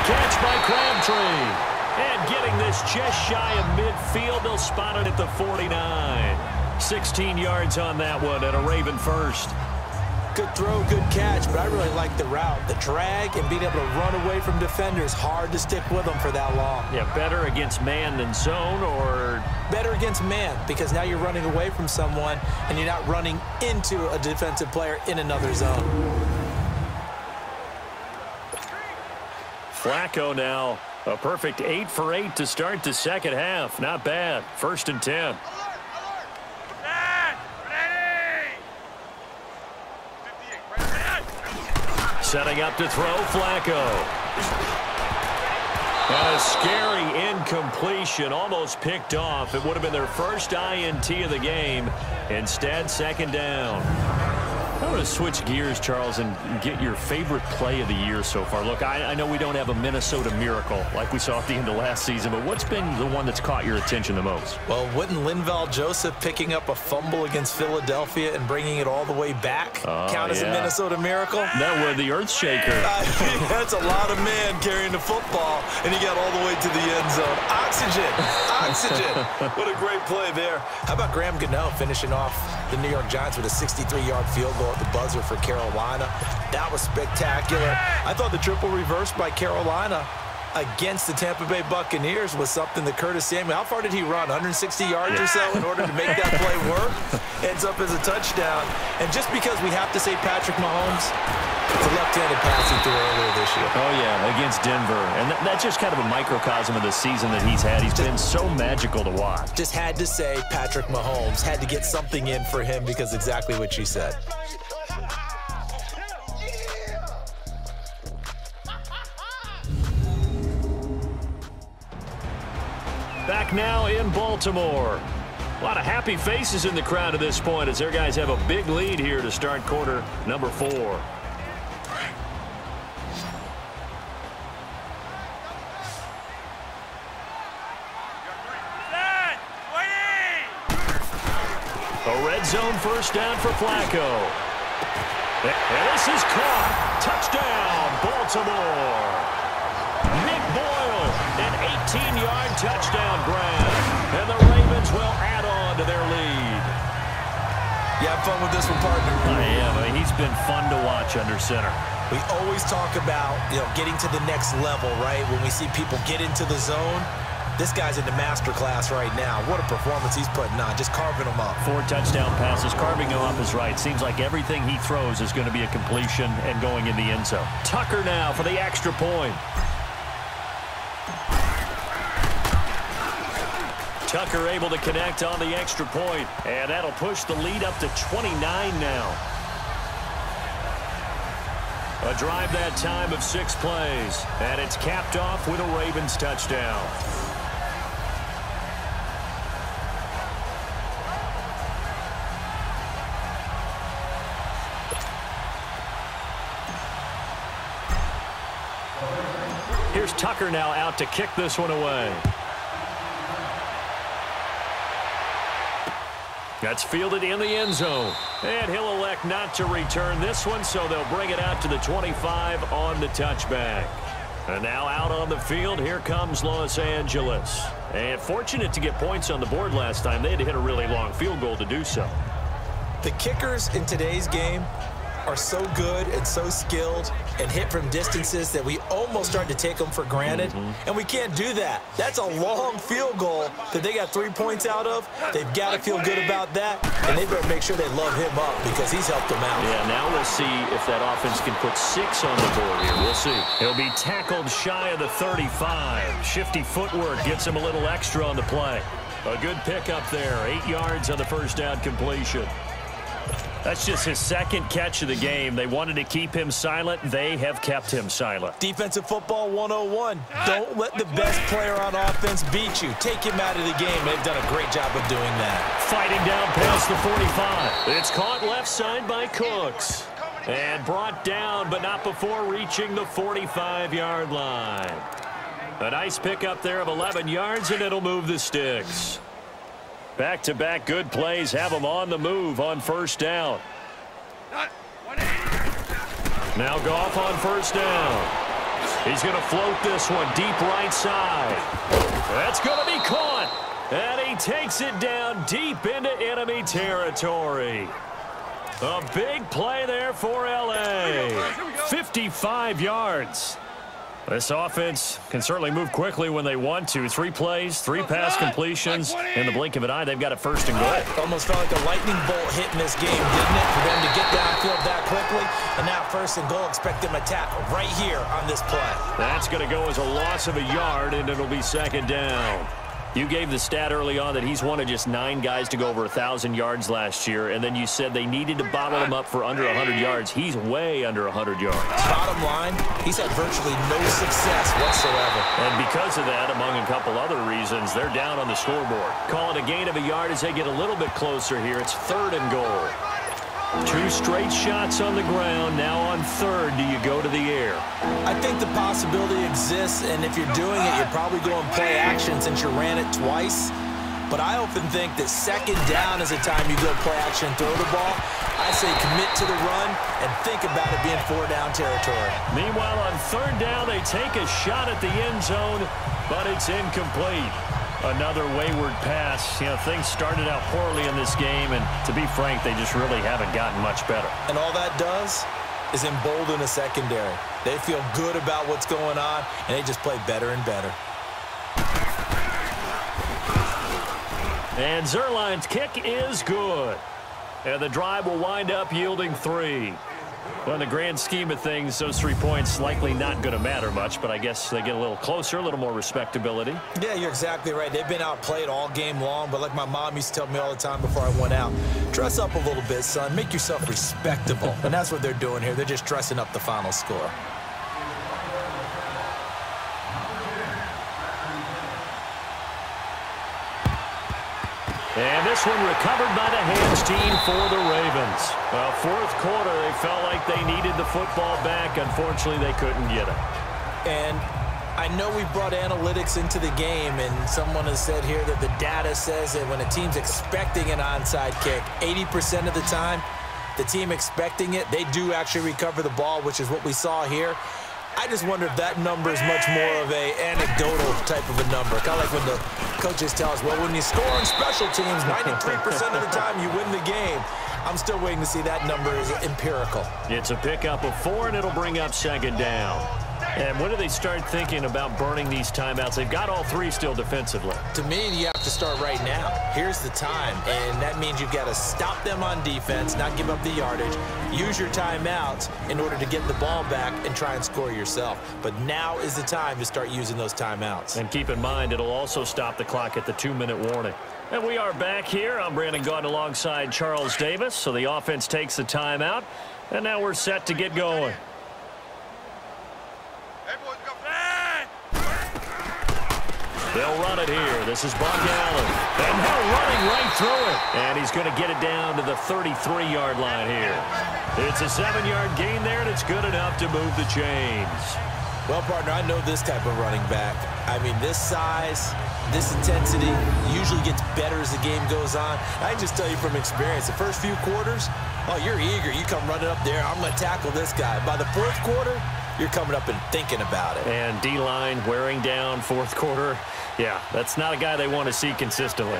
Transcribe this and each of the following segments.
catch by Crabtree. And getting this just shy of midfield, they'll spot it at the 49. 16 yards on that one and a Raven first. Good throw, good catch, but I really like the route. The drag and being able to run away from defenders, hard to stick with them for that long. Yeah, better against man than zone, or? Better against man, because now you're running away from someone and you're not running into a defensive player in another zone. Flacco now, a perfect 8 for 8 to start the second half. Not bad. 1st and 10. Setting up to throw, Flacco. And a scary incompletion, almost picked off. It would have been their first INT of the game. Instead, 2nd down. I want to switch gears, Charles, and get your favorite play of the year so far. Look, I know we don't have a Minnesota miracle like we saw at the end of last season, but what's been the one that's caught your attention the most? Well, wouldn't Linval Joseph picking up a fumble against Philadelphia and bringing it all the way back count as a Minnesota miracle? That was the earth shaker. That's a lot of man carrying the football, and he got all the way to the end zone. Oxygen. Oxygen. What a great play there. How about Graham Gano finishing off the New York Giants with a 63-yard field goal at the buzzer for Carolina? That was spectacular. I thought the triple reverse by Carolina against the Tampa Bay Buccaneers was something that Curtis Samuel, how far did he run? 160 yards or so in order to make that play work? Ends up as a touchdown. And just because we have to say Patrick Mahomes, it's a left-handed pass he threw earlier this year. Oh, yeah, against Denver. And that's just kind of a microcosm of the season that he's had. He's been so magical to watch. Just had to say Patrick Mahomes, had to get something in for him because exactly what you said. Back now in Baltimore. A lot of happy faces in the crowd at this point as their guys have a big lead here to start quarter number 4. A red zone first down for Flacco. And this is caught. Touchdown, Baltimore. Nick Boyle, an 18-yard touchdown grab. And the Ravens will add on to their lead. You have fun with this one, partner? I am. I mean, he's been fun to watch under center. We always talk about, getting to the next level, right? When we see people get into the zone, this guy's in the master class right now. What a performance he's putting on, just carving them up. 4 touchdown passes, carving them up is right. Seems like everything he throws is going to be a completion and going in the end zone. Tucker now for the extra point. Tucker able to connect on the extra point, and that'll push the lead up to 29 now. A drive that time of 6 plays, and it's capped off with a Ravens touchdown. Here's Tucker now out to kick this one away. That's fielded in the end zone. And he'll elect not to return this one, so they'll bring it out to the 25 on the touchback. And now out on the field, here comes Los Angeles. And fortunate to get points on the board last time. They had to hit a really long field goal to do so. The kickers in today's game are so good and so skilled and hit from distances that we almost start to take them for granted. And we can't do that. That's a long field goal that they got 3 points out of. They've got to feel good about that, and they better make sure they love him up because he's helped them out. Yeah, now we'll see if that offense can put 6 on the board here. We'll see. He'll be tackled shy of the 35. Shifty footwork gets him a little extra on the play. A good pickup there. 8 yards on the first down completion. That's just his second catch of the game. They wanted to keep him silent. They have kept him silent. Defensive football 101. Don't let the best player on offense beat you. Take him out of the game. They've done a great job of doing that. Fighting down past the 45. It's caught left side by Cooks. And brought down, but not before reaching the 45-yard line. A nice pickup there of 11 yards, and it'll move the sticks. Back-to-back good plays have them on the move on first down. Now Goff on first down. He's going to float this one deep right side. That's going to be caught. And he takes it down deep into enemy territory. A big play there for L.A. 55 yards. This offense can certainly move quickly when they want to. 3 plays, 3 pass completions. In the blink of an eye, they've got a first and goal. Almost felt like a lightning bolt hit in this game, didn't it? For them to get downfield that quickly. And now first and goal, expect them to tackle right here on this play. That's going to go as a loss of a yard, and it'll be second down. You gave the stat early on that he's one of just 9 guys to go over 1,000 yards last year, and then you said they needed to bottle him up for under 100 yards. He's way under 100 yards. Bottom line, he's had virtually no success whatsoever. And because of that, among a couple other reasons, they're down on the scoreboard. Call it a gain of a yard as they get a little bit closer here. It's 3rd and goal. 2 straight shots on the ground. Now on 3rd, do you go to the air? I think the possibility exists, and if you're doing it, you're probably going play action since you ran it twice. But I often think that second down is a time you go play action and throw the ball. I say commit to the run and think about it being 4-down territory. Meanwhile, on 3rd down, they take a shot at the end zone, but it's incomplete. Another wayward pass. You know, things started out poorly in this game, and to be frank, they just really haven't gotten much better. And all that does is embolden a secondary. They feel good about what's going on, and they just play better and better. And Zerline's kick is good. And the drive will wind up yielding 3. Well, in the grand scheme of things, those 3 points likely not going to matter much, but I guess they get a little closer, a little more respectability. Yeah, you're exactly right. They've been outplayed all game long, but like my mom used to tell me all the time before I went out, dress up a little bit, son. Make yourself respectable. And that's what they're doing here. They're just dressing up the final score. And this one recovered by the hands team for the Ravens. Well, 4th quarter, they felt like they needed the football back. Unfortunately, they couldn't get it. And I know we brought analytics into the game, and someone has said here that the data says that when a team's expecting an onside kick, 80% of the time, the team expecting it, they do actually recover the ball, which is what we saw here. I just wonder if that number is much more of a anecdotal type of a number. Kind of like when the coaches tell us, well, when you score on special teams, 93% of the time you win the game. I'm still waiting to see that number is empirical. It's a pickup of 4, and it'll bring up second down. And when do they start thinking about burning these timeouts? They've got all 3 still defensively. To me, you have to start right now. Here's the time, and that means you've got to stop them on defense, not give up the yardage, use your timeouts in order to get the ball back and try and score yourself. But now is the time to start using those timeouts. And keep in mind, it'll also stop the clock at the 2-minute warning. And we are back here. I'm Brandon Gaudin alongside Charles Davis. So the offense takes the timeout, and now we're set to get going. They'll run it here. This is Buck Allen. And now running right through it. And he's going to get it down to the 33-yard line here. It's a 7-yard gain there, and it's good enough to move the chains. Well, partner, I know this type of running back. I mean, this size, this intensity usually gets better as the game goes on. I can just tell you from experience, the first few quarters, oh, you're eager. You come running up there, I'm going to tackle this guy. By the 4th quarter, you're coming up and thinking about it. And D-line wearing down 4th quarter. Yeah, that's not a guy they want to see consistently.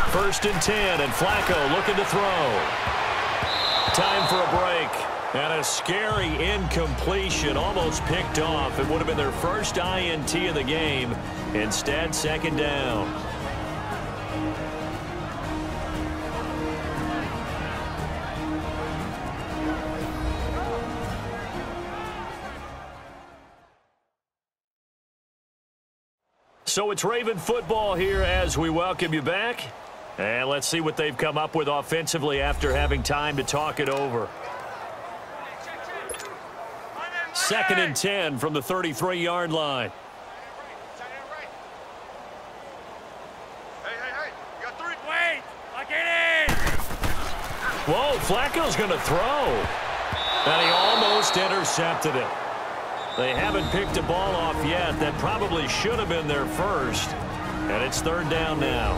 1st and 10, and Flacco looking to throw. Time for a break. And a scary incompletion, almost picked off. It would have been their first INT of the game. Instead, second down. So it's Raven football here as we welcome you back. And let's see what they've come up with offensively after having time to talk it over. 2nd and 10 from the 33-yard line. Whoa, Flacco's going to throw. And he almost intercepted it. They haven't picked a ball off yet. That probably should have been their first. And it's 3rd down now.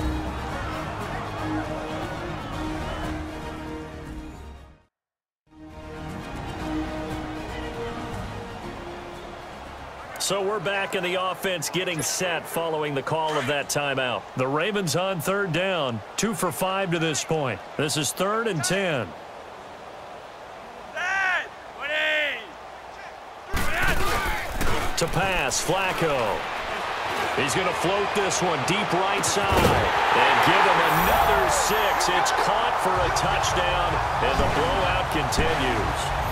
So we're back in the offense getting set following the call of that timeout. The Ravens on third down, 2 for 5 to this point. This is 3rd and 10. To pass, Flacco. He's going to float this one deep right side and give him another 6. It's caught for a touchdown, and the blowout continues.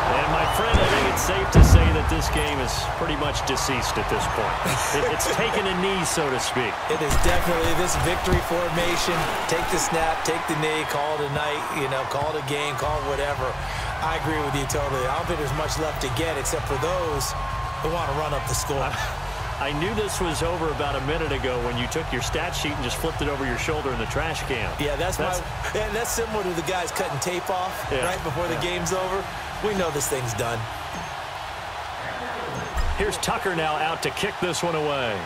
And, my friend, I think it's safe to say that this game is pretty much deceased at this point. It's taken a knee, so to speak. It is definitely this victory formation. Take the snap, take the knee, call it a night, call it a game, call it whatever. I agree with you totally. I don't think there's much left to get except for those who want to run up the score. I knew this was over about a minute ago when you took your stat sheet and just flipped it over your shoulder in the trash can. Yeah, that's similar to the guys cutting tape off right before the game's over. We know this thing's done. Here's Tucker now out to kick this one away.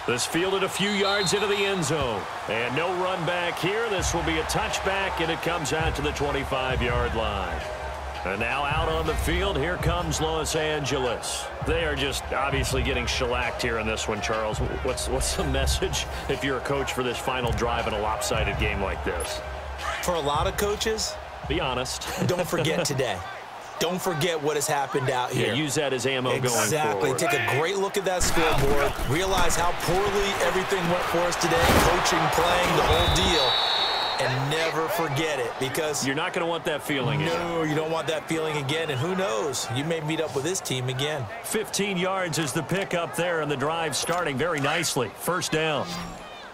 This fielded a few yards into the end zone. And no run back here. This will be a touchback, and it comes out to the 25-yard line. And now out on the field, here comes Los Angeles. They are just obviously getting shellacked here in this one, Charles. What's the message if you're a coach for this final drive in a lopsided game like this? For a lot of coaches, be honest. Don't forget today. Don't forget what has happened out here. Yeah, use that as ammo going forward. Exactly. Take a great look at that scoreboard. Realize how poorly everything went for us today. Coaching, playing, the whole deal. And never forget it, because you're not going to want that feeling again. No, you don't want that feeling again. And who knows? You may meet up with this team again. 15 yards is the pickup there, and the drive starting very nicely. First down.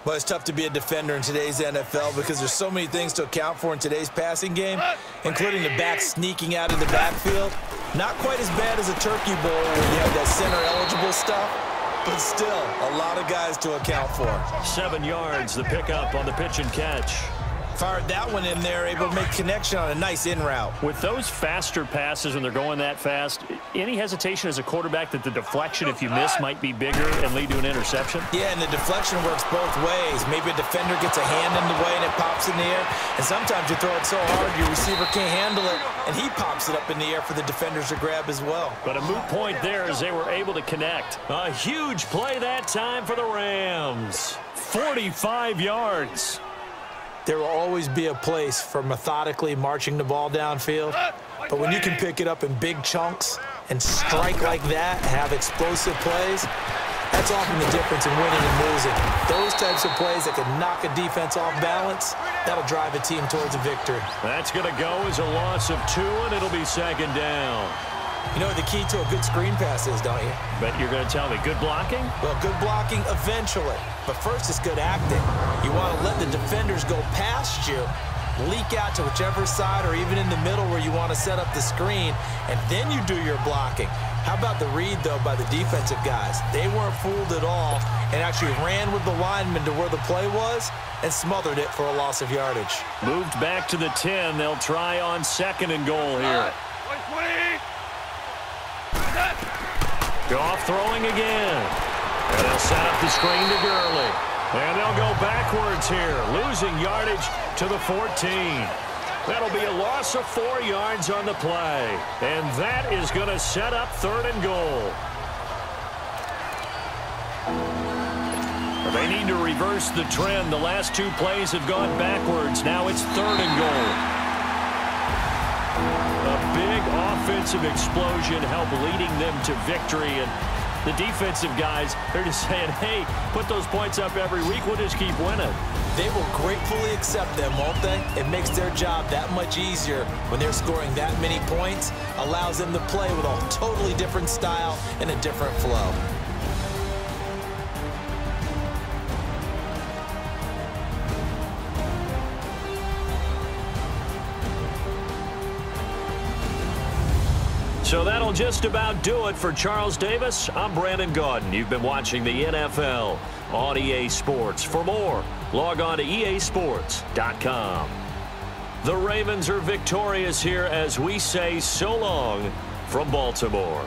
Well, it's tough to be a defender in today's NFL because there's so many things to account for in today's passing game, including the back sneaking out of the backfield. Not quite as bad as a turkey bowl where you have that center-eligible stuff, but still a lot of guys to account for. 7 yards, the pickup on the pitch and catch. Fired that one in there, able to make connection on a nice in route. With those faster passes when they're going that fast, any hesitation as a quarterback that the deflection, if you miss, might be bigger and lead to an interception? Yeah, and the deflection works both ways. Maybe a defender gets a hand in the way and it pops in the air. And sometimes you throw it so hard your receiver can't handle it, and he pops it up in the air for the defenders to grab as well. But a moot point there as they were able to connect. A huge play that time for the Rams. 45 yards. There will always be a place for methodically marching the ball downfield. But when you can pick it up in big chunks and strike like that, have explosive plays, that's often the difference in winning and losing. Those types of plays that can knock a defense off balance, that'll drive a team towards a victory. That's going to go as a loss of 2, and it'll be 2nd down. You know what the key to a good screen pass is, don't you? Bet you're going to tell me. Good blocking? Well, good blocking eventually. But first, it's good acting. You want to let the defenders go past you, leak out to whichever side or even in the middle where you want to set up the screen, and then you do your blocking. How about the read, though, by the defensive guys? They weren't fooled at all and actually ran with the lineman to where the play was and smothered it for a loss of yardage. Moved back to the 10. They'll try on 2nd and goal here. Goff throwing again. And they'll set up the screen to Gurley. And they'll go backwards here, losing yardage to the 14. That'll be a loss of 4 yards on the play. And that is going to set up 3rd and goal. They need to reverse the trend. The last 2 plays have gone backwards. Now it's 3rd and goal. A big offensive explosion helped leading them to victory. And the defensive guys, they're just saying, hey, put those points up every week. We'll just keep winning. They will gratefully accept them, won't they? It makes their job that much easier when they're scoring that many points. Allows them to play with a totally different style and a different flow. So that'll just about do it for Charles Davis. I'm Brandon Gaudin. You've been watching the NFL on EA Sports. For more, log on to easports.com. The Ravens are victorious here as we say so long from Baltimore.